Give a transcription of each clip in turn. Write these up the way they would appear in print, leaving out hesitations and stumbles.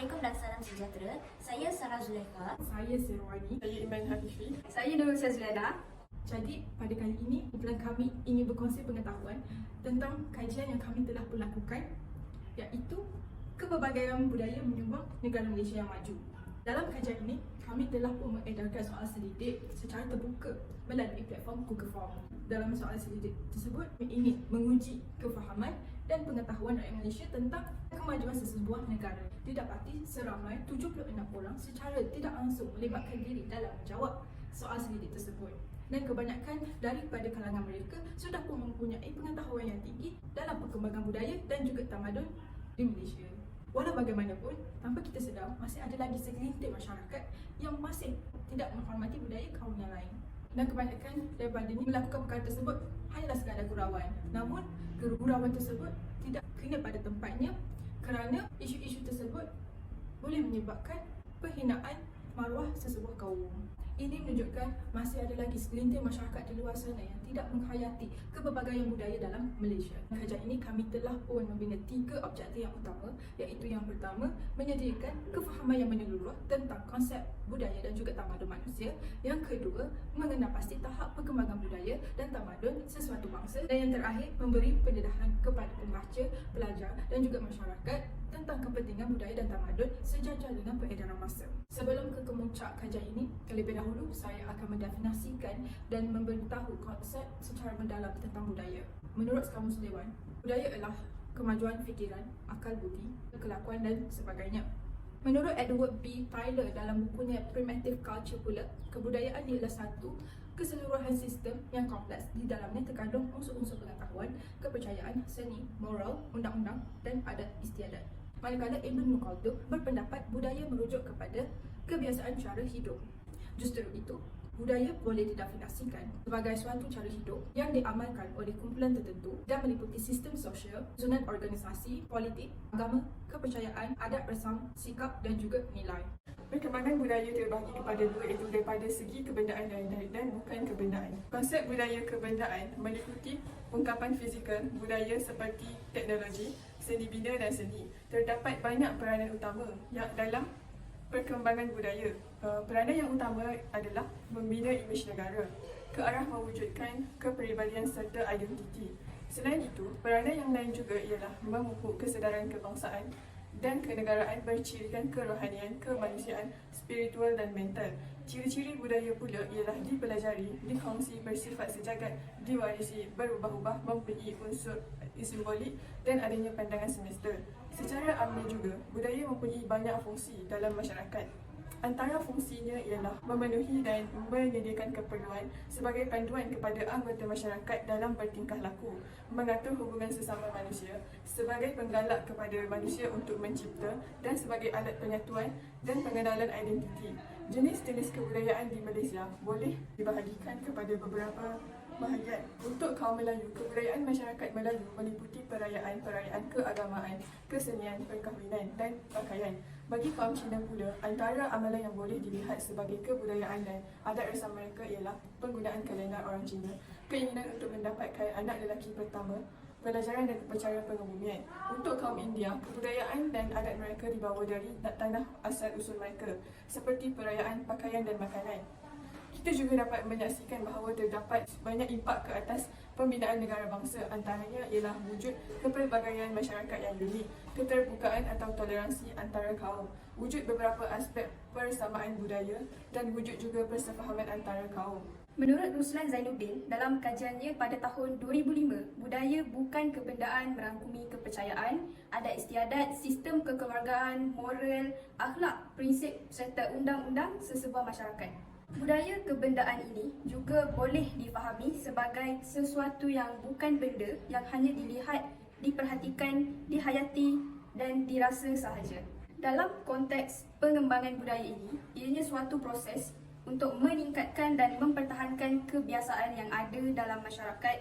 Assalamualaikum dan salam sejahtera. Saya Sarah Zulekha. Saya Sirwani. Saya Iman Hafifi. Saya Nurul Syazlana. Jadi, pada kali ini, kumpulan kami ingin berkongsi pengetahuan tentang kajian yang kami telah lakukan, iaitu kepelbagaian budaya menyumbang negara Malaysia yang maju. Dalam kajian ini, kami telah pun mengedarkan soal selidik secara terbuka melalui platform Google Form. Dalam soal selidik tersebut, kami ingin menguji kefahaman dan pengetahuan rakyat Malaysia tentang kemajuan sesebuah negara. Didapati seramai 76 orang secara tidak langsung melibatkan diri dalam menjawab soal selidik tersebut. Dan kebanyakan daripada kalangan mereka sudah pun mempunyai pengetahuan yang tinggi dalam perkembangan budaya dan juga tamadun di Malaysia. Walau bagaimanapun, tanpa kita sedar, masih ada lagi segelintir masyarakat yang masih tidak menghormati budaya kaum yang lain. Dan kebanyakan daripada ini melakukan perkara tersebut hanyalah sekadar gurauan. Namun, gurauan tersebut tidak kena pada tempatnya kerana isu-isu tersebut boleh menyebabkan penghinaan maruah sesebuah kaum. Ini menunjukkan masih ada lagi segelintir masyarakat di luar sana yang tidak menghayati kepelbagaian budaya dalam Malaysia. Kajian ini kami telah pun membina 3 objektif yang utama, iaitu yang pertama, menyediakan kefahaman yang menyeluruh tentang konsep budaya dan juga tamadun manusia. Yang kedua, mengenal pasti tahap perkembangan budaya dan tamadun sesuatu bangsa. Dan yang terakhir, memberi pendedahan kepada pembaca, pelajar dan juga masyarakat tentang kepentingan budaya dan tamadun sejajar dengan peredaran masa. Sebelum ke kemuncak kajian ini, terlebih dahulu saya akan mendefinisikan dan memberitahu konsep secara mendalam tentang budaya. Menurut Kamus Dewan, budaya ialah kemajuan fikiran, akal budi, kelakuan dan sebagainya. Menurut Edward B. Tyler dalam bukunya Primitive Culture pula, kebudayaan ialah satu keseluruhan sistem yang kompleks. Di dalamnya terkandung unsur-unsur pengetahuan, kepercayaan, seni, moral, undang-undang dan adat istiadat. Manakala Ibn Khaldun berpendapat budaya merujuk kepada kebiasaan cara hidup. Justru itu, budaya boleh didefinisikan sebagai suatu cara hidup yang diamalkan oleh kumpulan tertentu dan meliputi sistem sosial, susunan organisasi, politik, agama, kepercayaan, adat resam, sikap dan juga nilai. Perkembangan budaya terbagi kepada dua, iaitu daripada segi kebendaan dan bukan kebendaan. Konsep budaya kebendaan meliputi ungkapan fizikal budaya seperti teknologi, seni bina dan seni. Terdapat banyak peranan utama yang dalam perkembangan budaya. Peranan yang utama adalah membina imej negara ke arah mewujudkan kepribadian serta identiti. Selain itu, peranan yang lain juga ialah memupuk kesedaran kebangsaan dan kenegaraan bercirikan kerohanian, kemanusiaan, spiritual dan mental. Ciri-ciri budaya pula ialah dipelajari, dikongsi, bersifat sejagat, diwarisi, berubah-ubah, mempunyai unsur simbolik dan adanya pandangan semesta. Secara amnya juga, budaya mempunyai banyak fungsi dalam masyarakat. Antara fungsinya ialah memenuhi dan menyediakan keperluan sebagai panduan kepada anggota masyarakat dalam bertingkah laku, mengatur hubungan sesama manusia, sebagai penggalak kepada manusia untuk mencipta dan sebagai alat penyatuan dan pengenalan identiti. Jenis-jenis kebudayaan di Malaysia boleh dibahagikan kepada beberapa bahagian. Untuk kaum Melayu, kebudayaan masyarakat Melayu meliputi perayaan-perayaan keagamaan, kesenian, perkahwinan dan pakaian. Bagi kaum Cina pula, antara amalan yang boleh dilihat sebagai kebudayaan dan adat resam mereka ialah penggunaan kalender orang Cina, keinginan untuk mendapatkan anak lelaki pertama, pelajaran dan kepercayaan pengebumian. Untuk kaum India, kebudayaan dan adat mereka dibawa dari tanah asal-usul mereka, seperti perayaan, pakaian dan makanan. Kita juga dapat menyaksikan bahawa terdapat banyak impak ke atas pembinaan negara bangsa, antaranya ialah wujud kepelbagaian masyarakat yang unik, keterbukaan atau toleransi antara kaum, wujud beberapa aspek persamaan budaya dan wujud juga persefahaman antara kaum. Menurut Ruslan Zainuddin, dalam kajiannya pada tahun 2005, budaya bukan kebendaan merangkumi kepercayaan, adat istiadat, sistem kekeluargaan, moral, akhlak, prinsip serta undang-undang sesebuah masyarakat. Budaya kebendaan ini juga boleh difahami sebagai sesuatu yang bukan benda yang hanya dilihat, diperhatikan, dihayati dan dirasa sahaja. Dalam konteks pengembangan budaya ini, ianya suatu proses untuk meningkatkan dan mempertahankan kebiasaan yang ada dalam masyarakat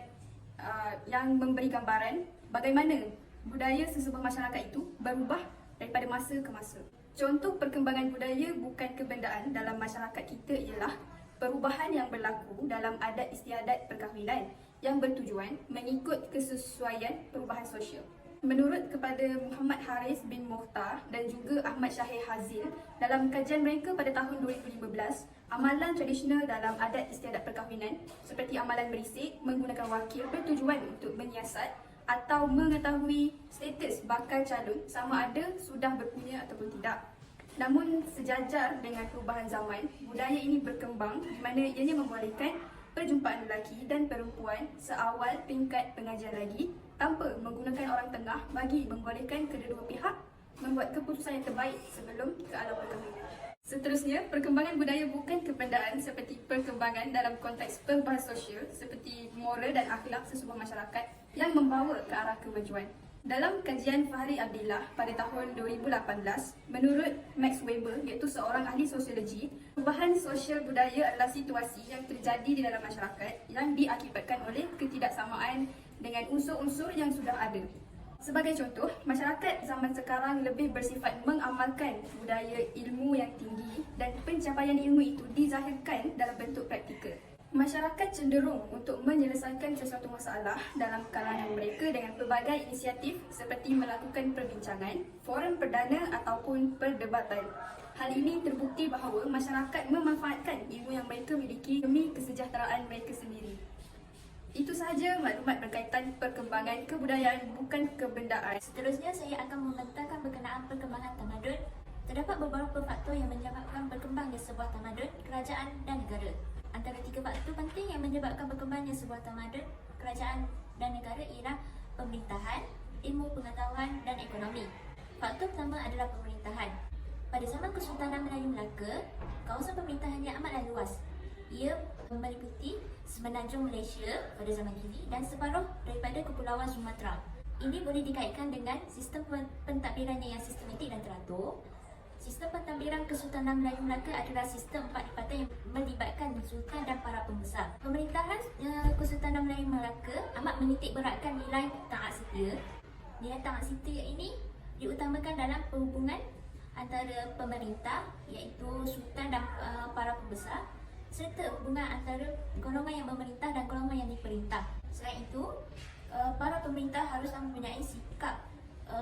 yang memberi gambaran bagaimana budaya sesebuah masyarakat itu berubah daripada masa ke masa. Contoh perkembangan budaya bukan kebendaan dalam masyarakat kita ialah perubahan yang berlaku dalam adat istiadat perkahwinan yang bertujuan mengikut kesesuaian perubahan sosial. Menurut kepada Muhammad Haris bin Mokhtar dan juga Ahmad Syahir Hazil, dalam kajian mereka pada tahun 2015, amalan tradisional dalam adat istiadat perkahwinan seperti amalan merisik menggunakan wakil bertujuan untuk menyiasat atau mengetahui status bakal calon sama ada sudah berpunya ataupun tidak. Namun sejajar dengan perubahan zaman, budaya ini berkembang di mana ianya membolehkan perjumpaan lelaki dan perempuan seawal tingkat pengajian lagi tanpa menggunakan orang tengah bagi membolehkan kedua-dua pihak membuat keputusan yang terbaik sebelum ke alam perkahwinan. Seterusnya, perkembangan budaya bukan kebendaan seperti perkembangan dalam konteks perubahan sosial seperti moral dan akhlak sesebuah masyarakat yang membawa ke arah kemajuan. Dalam kajian Fahri Abdillah pada tahun 2018, menurut Max Weber iaitu seorang ahli sosiologi, perubahan sosial budaya adalah situasi yang terjadi di dalam masyarakat yang diakibatkan oleh ketidaksamaan dengan unsur-unsur yang sudah ada. Sebagai contoh, masyarakat zaman sekarang lebih bersifat mengamalkan budaya ilmu yang tinggi dan pencapaian ilmu itu dizahirkan dalam bentuk praktikal. Masyarakat cenderung untuk menyelesaikan sesuatu masalah dalam kalangan mereka dengan pelbagai inisiatif seperti melakukan perbincangan, forum perdana ataupun perdebatan. Hal ini terbukti bahawa masyarakat memanfaatkan ilmu yang mereka miliki demi kesejahteraan mereka sendiri. Itu sahaja maklumat berkaitan perkembangan kebudayaan bukan kebendaan. Seterusnya, saya akan membentangkan berkenaan perkembangan tamadun. Terdapat beberapa faktor yang menyebabkan berkembangnya sebuah tamadun, kerajaan dan negara. Antara 3 faktor penting yang menyebabkan berkembangnya sebuah tamadun, kerajaan dan negara ialah pemerintahan, ilmu pengetahuan dan ekonomi. Faktor pertama adalah pemerintahan. Pada zaman Kesultanan Melayu Melaka, kawasan pemerintahannya amatlah luas. Ia meliputi semenanjung Malaysia pada zaman kini dan separuh daripada Kepulauan Sumatera. Ini boleh dikaitkan dengan sistem pentadbirannya yang sistematik dan teratur. Sistem pentadbiran Kesultanan Melayu Melaka adalah sistem 4 lipatan yang melibatkan sultan dan para pembesar. Pemerintahan Kesultanan Melayu Melaka amat menitik beratkan nilai taat setia. Nilai taat setia ini diutamakan dalam perhubungan antara pemerintah iaitu sultan dan para pembesar, serta hubungan antara golongan yang memerintah dan golongan yang diperintah. Selain itu, para pemerintah haruslah mempunyai sikap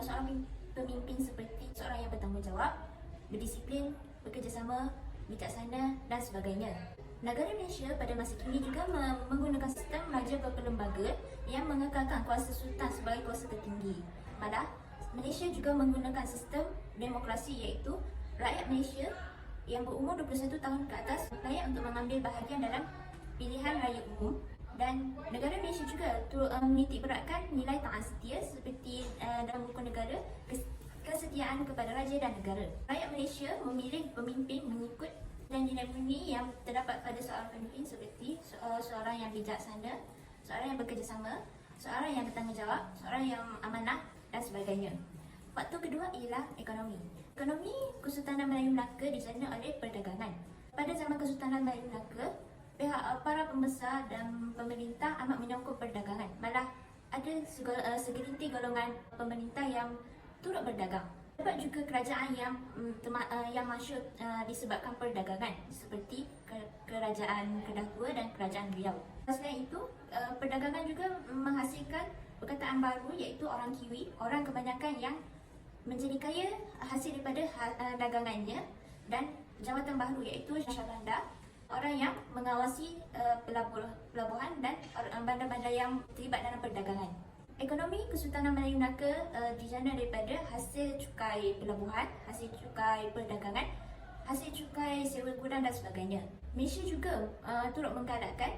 seorang pemimpin seperti seorang yang bertanggungjawab, berdisiplin, bekerjasama, bijaksana dan sebagainya. Negara Malaysia pada masa kini juga menggunakan sistem raja berperlembaga yang mengekalkan kuasa sultan sebagai kuasa tertinggi. Malah, Malaysia juga menggunakan sistem demokrasi iaitu rakyat Malaysia yang berumur 21 tahun ke atas layak untuk mengambil bahagian dalam pilihan raya umum, dan negara Malaysia juga menitik beratkan nilai taat setia seperti dalam hukum negara, kesetiaan kepada raja dan negara. Rakyat Malaysia memilih pemimpin mengikut dan nilai murni yang terdapat pada seorang pemimpin seperti seorang yang bijaksana, seorang yang bekerjasama, seorang yang bertanggungjawab, seorang yang amanah dan sebagainya. Faktor kedua ialah ekonomi. Ekonomi Kesultanan Melayu Melaka dibina oleh perdagangan. Pada zaman Kesultanan Melayu Melaka, para pembesar dan pemerintah amat menyokong perdagangan. Malah ada segelintir golongan pemerintah yang turut berdagang. Terdapat juga kerajaan yang masyhur disebabkan perdagangan seperti Kerajaan Kedah Tua dan Kerajaan Riau. Selain itu, perdagangan juga menghasilkan perkataan baru iaitu orang Kiwi, orang kebanyakan yang menjadi kaya hasil daripada dagangannya, dan jawatan baru iaitu Syah Bandar, orang yang mengawasi pelabuhan dan bandar-bandar yang terlibat dalam perdagangan. Ekonomi Kesultanan Melayu Melaka dijana daripada hasil cukai pelabuhan, hasil cukai perdagangan, hasil cukai sewa gudang dan sebagainya. Malaysia juga turut menggalakkan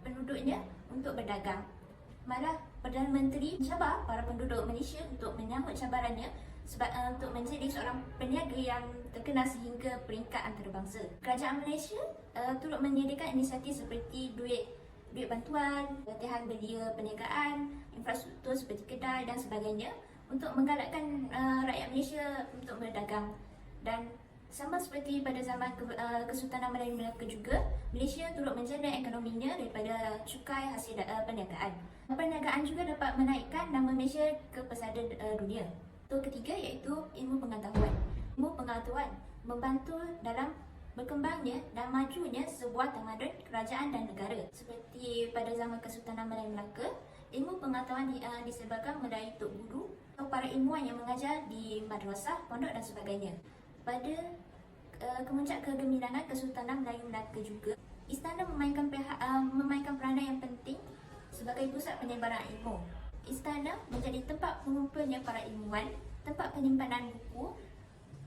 penduduknya untuk berdagang. Malah Perdana Menteri mencabar para penduduk Malaysia untuk menyambut cabarannya untuk menjadi seorang peniaga yang terkenal sehingga peringkat antarabangsa. Kerajaan Malaysia turut menyediakan inisiatif seperti duit bantuan, latihan belia perniagaan, infrastruktur seperti kedai dan sebagainya untuk menggalakkan rakyat Malaysia untuk berdagang. Dan sama seperti pada zaman Kesultanan Melayu Melaka juga, Malaysia turut menjana ekonominya daripada cukai hasil perniagaan. Perniagaan juga dapat menaikkan nama Malaysia ke pesada dunia. Faktor ketiga iaitu ilmu pengetahuan. Ilmu pengetahuan membantu dalam berkembangnya dan majunya sebuah tamadun, kerajaan dan negara. Seperti pada zaman Kesultanan Melayu Melaka, ilmu pengetahuan disebarkan melalui Tok Guru. para ilmuwan yang mengajar di madrasah, pondok dan sebagainya. Pada kemuncak kegemilangan Kesultanan Melayu Melaka juga, istana memainkan peranan yang penting sebagai pusat penyebaran ilmu. Istana menjadi tempat pengumpulnya para ilmuwan, tempat penyimpanan buku,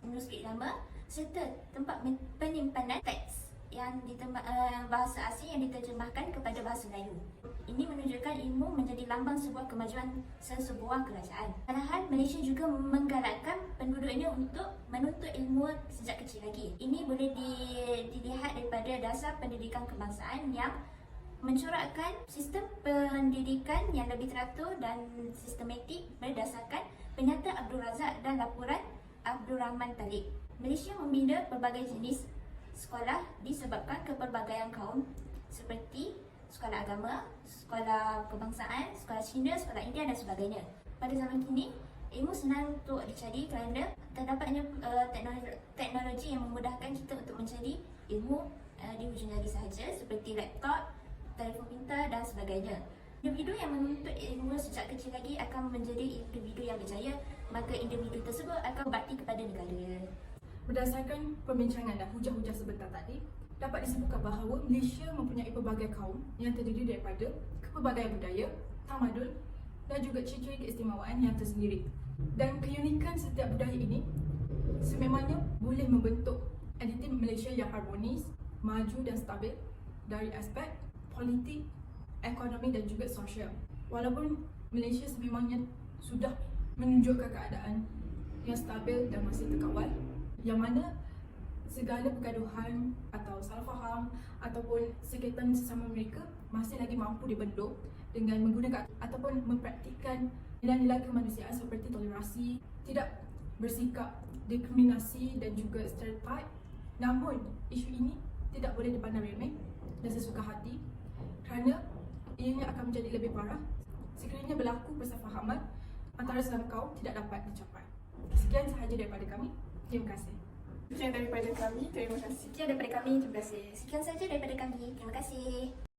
manuskrip lama serta tempat penyimpanan teks yang bahasa asing yang diterjemahkan kepada bahasa Melayu. Ini menunjukkan ilmu menjadi lambang sebuah kemajuan sesebuah kerajaan. Padahal Malaysia juga menggalakkan penduduknya untuk menuntut ilmu sejak kecil lagi. Ini boleh dilihat daripada dasar pendidikan kebangsaan yang mencorakkan sistem pendidikan yang lebih teratur dan sistematik berdasarkan Penyata Abdul Razak dan laporan Abdul Rahman Talib. Malaysia membina pelbagai jenis sekolah disebabkan kepelbagaian kaum seperti sekolah agama, sekolah kebangsaan, sekolah Cina, sekolah India dan sebagainya. Pada zaman kini, ilmu senang untuk dicari kerana terdapatnya teknologi yang memudahkan kita untuk mencari ilmu di hujung jari sahaja seperti laptop, telefon pintar dan sebagainya. Individu yang menuntut ilmu sejak kecil lagi akan menjadi individu yang berjaya, maka individu tersebut akan berbakti kepada negara. Berdasarkan perbincangan dan hujah-hujah sebentar tadi, dapat disebutkan bahawa Malaysia mempunyai pelbagai kaum yang terdiri daripada kepelbagaian budaya, tamadun dan juga ciri-ciri keistimewaan yang tersendiri. Dan keunikan setiap budaya ini sememangnya boleh membentuk entiti Malaysia yang harmonis, maju dan stabil dari aspek politik, ekonomi dan juga sosial. Walaupun Malaysia sememangnya sudah menunjukkan keadaan yang stabil dan masih terkawal, yang mana segala pergaduhan atau salah faham ataupun sekitan sesama mereka masih lagi mampu dibendung dengan menggunakan ataupun mempraktikkan nilai-nilai kemanusiaan seperti tolerasi, tidak bersikap diskriminasi dan juga stereotip. Namun, isu ini tidak boleh dipandang remeh dan sesuka hati kerana ianya akan menjadi lebih parah sekiranya berlaku persefahaman antara sesama kaum tidak dapat dicapai. Sekian sahaja daripada kami. Terima kasih. Sekian daripada kami, terima kasih. Sekian daripada kami, terima kasih. Sekian saja daripada kami. Terima kasih.